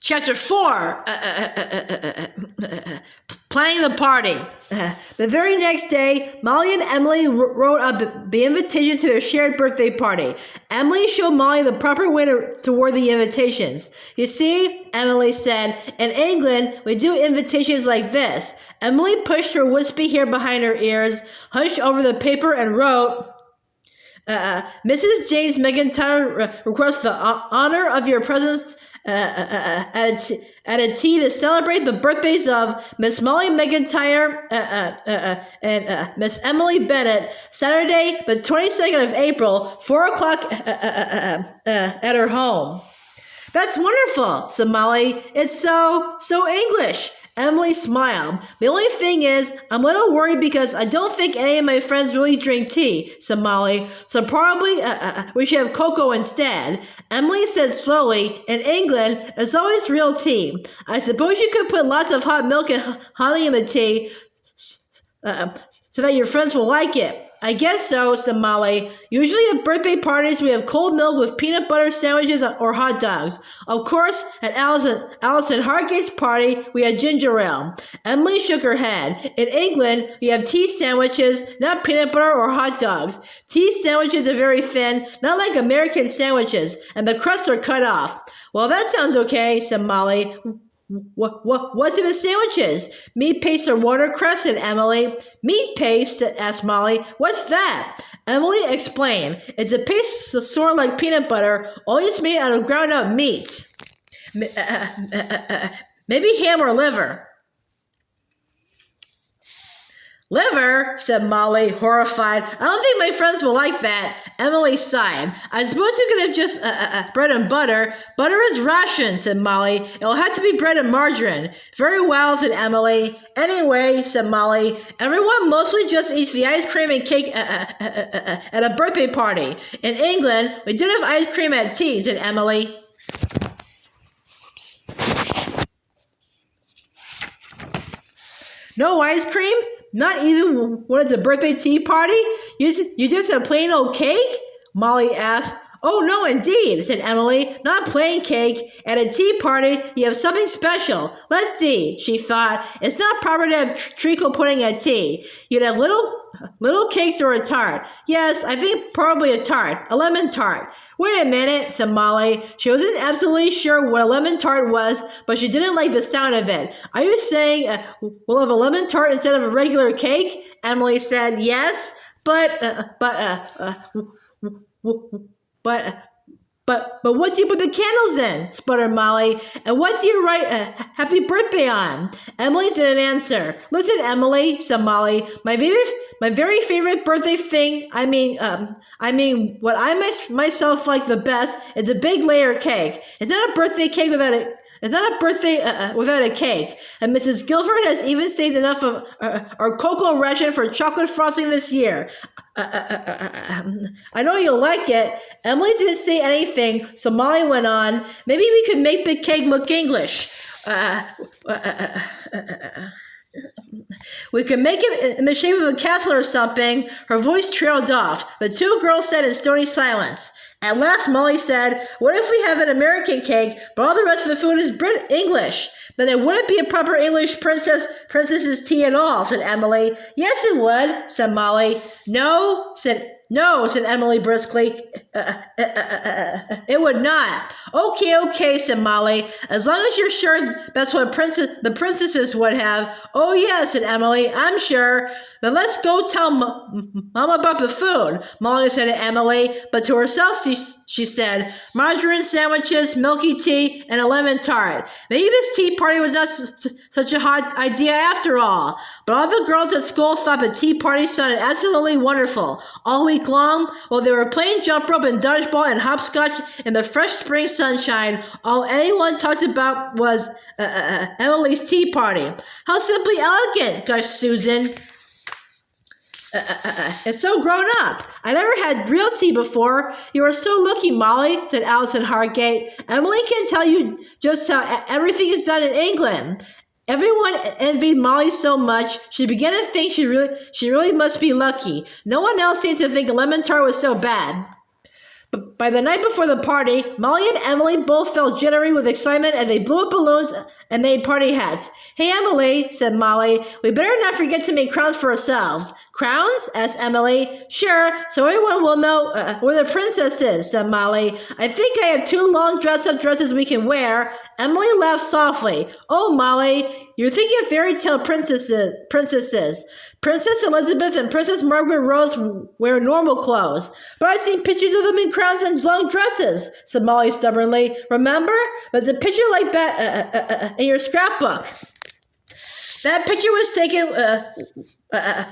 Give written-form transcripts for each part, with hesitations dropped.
Chapter 4, Planning the Party. The very next day, Molly and Emily wrote up the invitation to their shared birthday party. Emily showed Molly the proper way to word the invitations. You see, Emily said, in England, we do invitations like this. Emily pushed her wispy hair behind her ears, hunched over the paper, and wrote, Mrs. James McIntire requests the honor of your presence at a tea to celebrate the birthdays of Miss Molly McIntire and Miss Emily Bennett, Saturday, the 22nd of April, 4 o'clock at her home. That's wonderful, said Molly. It's so English. Emily smiled. The only thing is, I'm a little worried because I don't think any of my friends really drink tea, said Molly. So probably we should have cocoa instead. Emily said slowly, in England, it's always real tea. I suppose you could put lots of hot milk and honey in the tea so that your friends will like it. I guess so, said Molly. Usually at birthday parties, we have cold milk with peanut butter sandwiches or hot dogs. Of course, at Allison Hargate's party, we had ginger ale. Emily shook her head. In England, we have tea sandwiches, not peanut butter or hot dogs. Tea sandwiches are very thin, not like American sandwiches, and the crusts are cut off. Well, that sounds okay, said Molly. What's in the sandwiches? Meat paste or watercress? Said Emily. Meat paste? Asked Molly. What's that? Emily explained. It's a paste sort of like peanut butter, only it's made out of ground up meat. Maybe ham or liver. Liver, said Molly, horrified. I don't think my friends will like that. Emily sighed. I suppose you could have just bread and butter. Butter is ration, said Molly. It'll have to be bread and margarine. Very well, said Emily. Anyway, said Molly, everyone mostly just eats the ice cream and cake at a birthday party. In England, we did have ice cream at tea, said Emily. No ice cream? Not even when it's a birthday tea party? You just have plain old cake? Molly asked. Oh, no, indeed, said Emily. Not plain cake. At a tea party, you have something special. Let's see, she thought. It's not proper to have treacle pudding at tea. You'd have little cakes or a tart. Yes, I think probably a tart. A lemon tart. Wait a minute, said Molly. She wasn't absolutely sure what a lemon tart was, but she didn't like the sound of it. Are you saying we'll have a lemon tart instead of a regular cake? Emily said, yes, but what do you put the candles in? Sputtered Molly. And what do you write happy birthday on? Emily didn't answer. Listen, Emily, said Molly. My very favorite birthday thing, I mean, what I myself like the best is a big layer cake. It's not a birthday cake without a It's not a birthday without a cake, and Mrs. Guilford has even saved enough of our cocoa ration for chocolate frosting this year. I know you'll like it. Emily didn't say anything, so Molly went on. Maybe we could make the cake look English. We could make it in the shape of a castle or something. Her voice trailed off. The two girls said in stony silence. At last, Molly said, what if we have an American cake, but all the rest of the food is English? Then it wouldn't be a proper English princess's tea at all, said Emily. Yes, it would, said Molly. No, said Emily briskly. It would not. Okay, said Molly. As long as you're sure that's what the princesses would have. Oh, yes, said Emily. I'm sure. Then let's go tell Mom about the food, Molly said to Emily. But to herself, she said, margarine sandwiches, milky tea, and a lemon tart. Maybe this tea party was not such a hot idea after all. But all the girls at school thought the tea party sounded absolutely wonderful. All week long, while they were playing jump rope and dodgeball and hopscotch in the fresh spring sunshine, all anyone talked about was Emily's tea party. How simply elegant, gushed Susan. It's so grown up. I never had real tea before. You are so lucky, Molly, said Allison Hargate. Emily can tell you just how everything is done in England. Everyone envied Molly so much, she began to think she really must be lucky. No one else seemed to think a lemon tart was so bad. By the night before the party, Molly and Emily both felt jittery with excitement as they blew up balloons and made party hats. Hey, Emily, said Molly, we better not forget to make crowns for ourselves. Crowns? Asked Emily. Sure, so everyone will know where the princess is, said Molly. I think I have 2 long dress-up dresses we can wear. Emily laughed softly. Oh, Molly, you're thinking of fairy tale princesses. Princess Elizabeth and Princess Margaret Rose wear normal clothes. But I've seen pictures of them in crowns and long dresses, said Molly stubbornly. Remember? There's a picture like that in your scrapbook. That picture was taken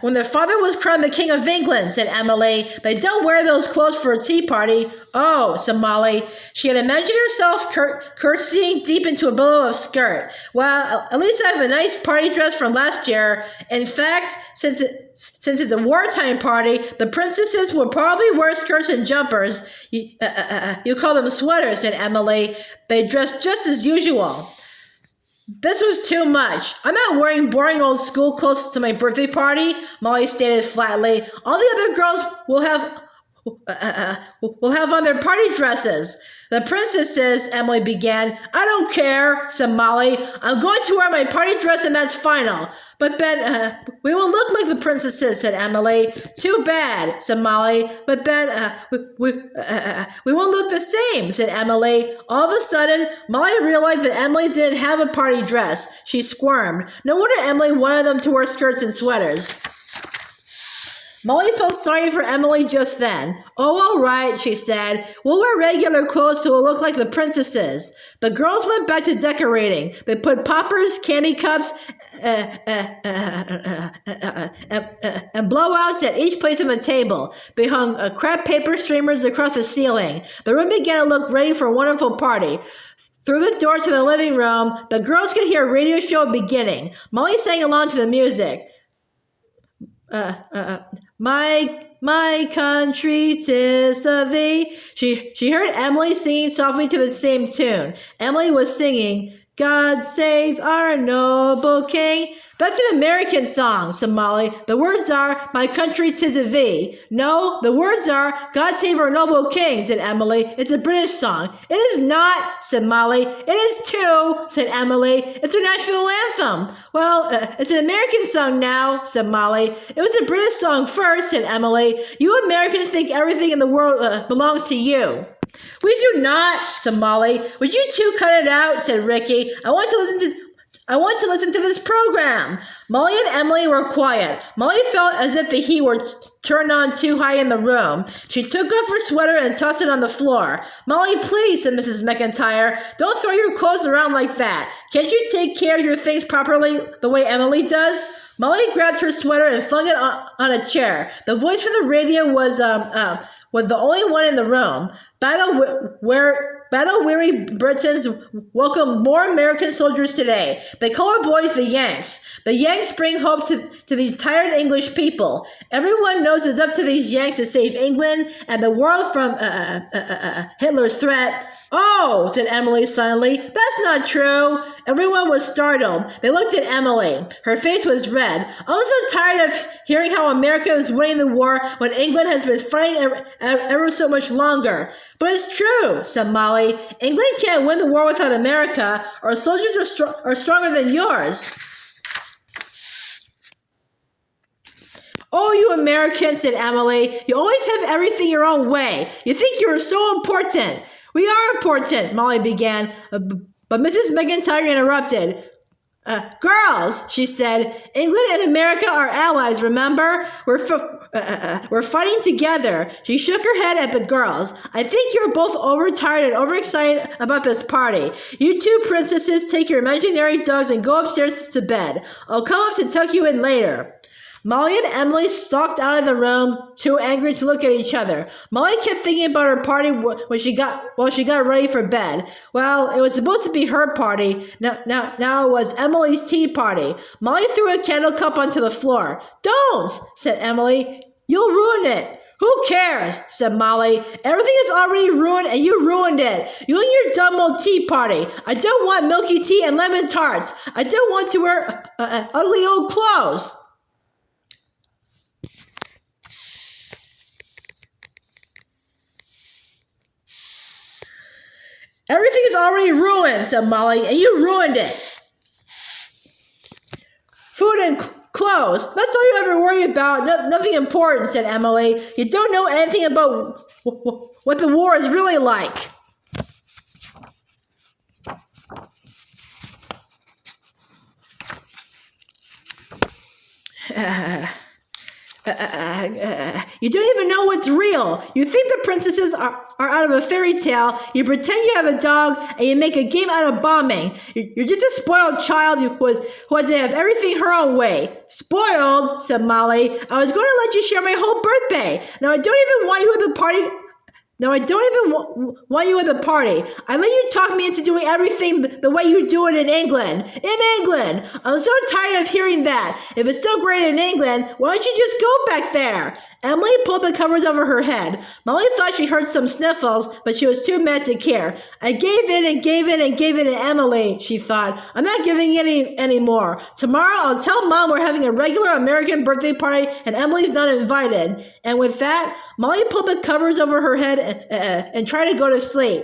when their father was crowned the King of England, said Emily. They don't wear those clothes for a tea party. Oh, said Molly. She had imagined herself curtsying deep into a billow of skirt. Well, at least I have a nice party dress from last year. In fact, since it's a wartime party, the princesses will probably wear skirts and jumpers. You call them sweaters, said Emily. They dress just as usual. This was too much. I'm not wearing boring old school clothes to my birthday party, Molly stated flatly. All the other girls will have on their party dresses. The princesses, Emily began. I don't care, said Molly. I'm going to wear my party dress and that's final. But then, we won't look like the princesses, said Emily. Too bad, said Molly. But then, we won't look the same, said Emily. All of a sudden, Molly realized that Emily didn't have a party dress. She squirmed. No wonder Emily wanted them to wear skirts and sweaters. Molly felt sorry for Emily just then. Oh, all right, she said. We'll wear regular clothes so we'll look like the princesses. The girls went back to decorating. They put poppers, candy cups, and blowouts at each place on the table. They hung crepe paper streamers across the ceiling. The room began to look ready for a wonderful party. Through the door to the living room, the girls could hear a radio show beginning. Molly sang along to the music. My country, 'tis of thee. She heard Emily singing softly to the same tune. Emily was singing, God save our noble king. That's an American song, said Molly. The words are, my country, 'tis of thee. No, the words are, God save our noble king, said Emily. It's a British song. It is not, said Molly. It is too, said Emily. It's our national anthem. Well, it's an American song now, said Molly. It was a British song first, said Emily. You Americans think everything in the world belongs to you. We do not, said Molly. Would you two cut it out, said Ricky. I want to listen to this program. Molly and Emily were quiet. Molly felt as if the heat were turned on too high in the room. She took off her sweater and tossed it on the floor. Molly, please, said Mrs. McIntire. Don't throw your clothes around like that. Can't you take care of your things properly the way Emily does? Molly grabbed her sweater and flung it on a chair. The voice from the radio was the only one in the room. Battle-weary Britons welcome more American soldiers today. They call our boys the Yanks. The Yanks bring hope to these tired English people. Everyone knows it's up to these Yanks to save England and the world from Hitler's threat. Oh, said Emily suddenly. That's not true. Everyone was startled. They looked at Emily. Her face was red. I'm so tired of hearing how America is winning the war when England has been fighting ever so much longer. But it's true, said Molly. England can't win the war without America. Our soldiers are stronger than yours. Oh, you Americans, said Emily. You always have everything your own way. You think you're so important. We are important, Molly began, but Mrs. McIntire interrupted. Girls, she said, England and America are allies, remember? We're fighting together. She shook her head at the girls. I think you're both overtired and overexcited about this party. You two princesses take your imaginary dogs and go upstairs to bed. I'll come up to tuck you in later. Molly and Emily stalked out of the room, too angry to look at each other. Molly kept thinking about her party while she got ready for bed. Well, it was supposed to be her party. Now it was Emily's tea party. Molly threw a candle cup onto the floor. Don't, said Emily. You'll ruin it. Who cares, said Molly. Everything is already ruined and you ruined it. You and your dumb old tea party. I don't want milky tea and lemon tarts. I don't want to wear ugly old clothes. Everything is already ruined, said Molly, and you ruined it. Food and clothes. That's all you ever worry about. Nothing important, said Emily. You don't know anything about what the war is really like. You don't even know what's real. You think the princesses are out of a fairy tale. You pretend you have a dog, and you make a game out of bombing. You're just a spoiled child who has to have everything her own way. Spoiled, said Molly. I was going to let you share my whole birthday. Now I don't even want you at the party. Want you at the party. I let you talk me into doing everything the way you do it in England. In England! I'm so tired of hearing that. If it's so great in England, why don't you just go back there? Emily pulled the covers over her head. Molly thought she heard some sniffles, but she was too mad to care. I gave in and gave in and gave in to Emily, she thought. I'm not giving in anymore. Tomorrow I'll tell Mom we're having a regular American birthday party and Emily's not invited. And with that, Molly pulled the covers over her head and tried to go to sleep.